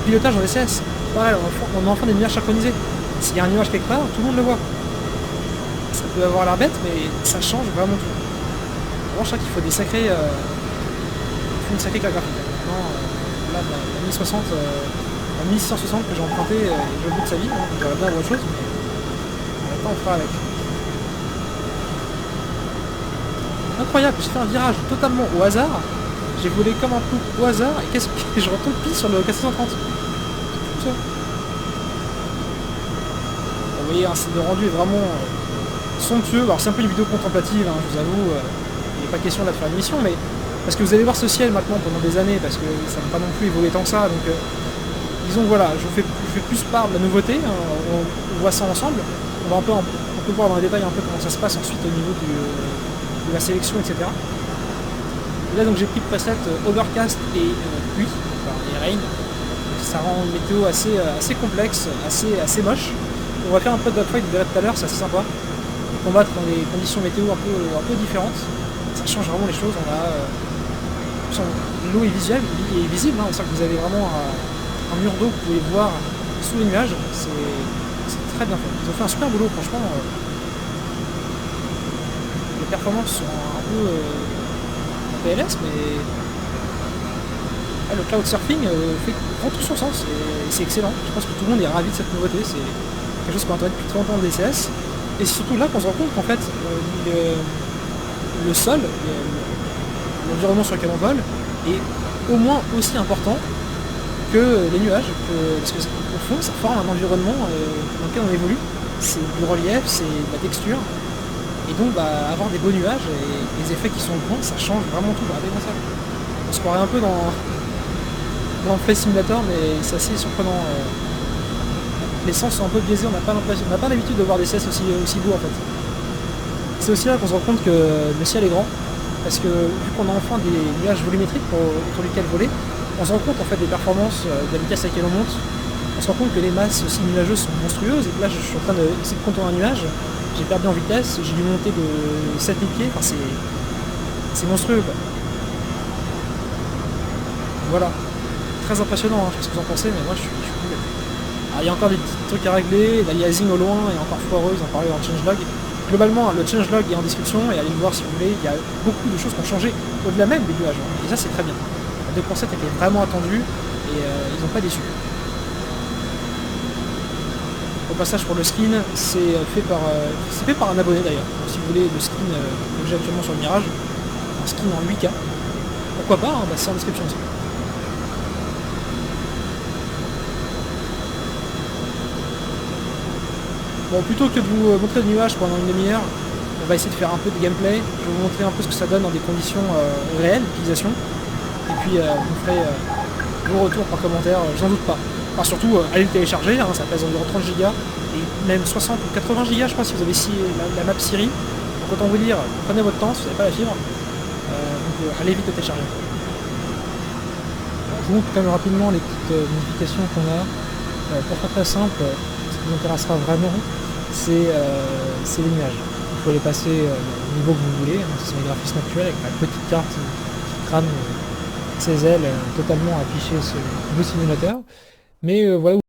pilotage en DCS. Pareil, on a enfin des nuages synchronisés. S'il y a un nuage quelque part, tout le monde le voit. Ça peut avoir l'air bête, mais ça change vraiment tout. Vraiment, je crois qu'il faut des sacrés... une sacrée carte graphique. Maintenant, là, la 1060, la 1660 que j'ai emprunté, j'ai le bout de sa vie, hein, j'aurais bien avoir autre chose, mais maintenant on fera avec. Incroyable, j'ai fait un virage totalement au hasard, j'ai volé comme un pou au hasard, et qu'est-ce que je retombe pile sur le K630. Tout ça. Vous voyez, hein, le rendu est vraiment somptueux. Alors c'est un peu une vidéo contemplative, hein, je vous avoue, il n'est pas question de faire une mission, mais parce que vous allez voir ce ciel maintenant pendant des années, parce que ça n'a pas non plus évolué tant que ça, donc disons voilà, je fais plus part de la nouveauté, hein, on voit ça ensemble, on peut voir dans les détails un peu comment ça se passe ensuite au niveau de la sélection, etc. Et là donc j'ai pris le preset Overcast et pluie, et rain, ça rend une météo assez complexe, assez moche. On va faire un peu de dogfight, vous verrez tout à l'heure, c'est assez sympa. Combattre dans des conditions météo un peu différentes, ça change vraiment les choses. On a l'eau est visible, hein, on sent que vous avez vraiment un mur d'eau que vous pouvez voir sous les nuages, c'est très bien fait. Ils ont fait un super boulot, franchement. Les performances sont un peu PLS, mais le cloud surfing prend tout son sens et c'est excellent. Je pense que tout le monde est ravi de cette nouveauté, c'est quelque chose qu'on attendait depuis très longtemps en DCS. Et c'est surtout là qu'on se rend compte qu'en fait, le sol, l'environnement sur lequel on vole, est au moins aussi important que les nuages, parce que au fond ça forme un environnement dans lequel on évolue, c'est du relief, c'est de la texture, et donc avoir des beaux nuages et des effets qui sont bons, ça change vraiment tout. Regardez-moi ça. On se croirait un peu dans Flight Simulator, mais c'est assez surprenant. Les sens sont un peu biaisés, on n'a pas l'habitude de voir des CS aussi beaux en fait. C'est aussi là qu'on se rend compte que le ciel est grand, parce que vu qu'on a enfin des nuages volumétriques autour duquel voler, on se rend compte en fait des performances, de la vitesse à laquelle on monte, on se rend compte que les masses aussi nuageuses sont monstrueuses, et que là je suis en train d'essayer de contourner un nuage, j'ai perdu en vitesse, j'ai dû monter de 7000 pieds, enfin c'est monstrueux quoi. Voilà, très impressionnant, hein, je sais pas ce que vous en pensez, mais moi je suis cool. Il y a encore des petits trucs à régler, l'aliasing au loin est encore foireuse, on parlait dans le changelog. Globalement, le changelog est en description, et allez le voir si vous voulez, il y a beaucoup de choses qui ont changé au-delà même des nuages, et ça c'est très bien. La 2.7 était vraiment attendue, et ils n'ont pas déçu. Au passage pour le skin, c'est fait par un abonné d'ailleurs. Donc, si vous voulez le skin que j'ai actuellement sur le Mirage, un skin en 8K, pourquoi pas, hein, c'est en description aussi. Bon, plutôt que de vous montrer le nuage pendant une demi-heure, on va essayer de faire un peu de gameplay. Je vais vous montrer un peu ce que ça donne dans des conditions réelles d'utilisation. Et puis vous ferez vos retours par commentaire, j'en doute pas. Enfin, surtout, allez le télécharger, hein, ça pèse environ 30 Go, et même 60 ou 80 Go, je crois, si vous avez la map Siri. Donc autant vous dire, prenez votre temps si vous n'avez pas la fibre. Allez vite le télécharger. Je vous montre quand même rapidement les petites modifications qu'on a. Pour faire très simple, ce qui vous intéressera vraiment, c'est les nuages. Il faut les passer au niveau que vous voulez, hein, ce sont les graphismes actuels avec la petite carte qui crame ses ailes totalement affichée sur le simulateur. Mais voilà.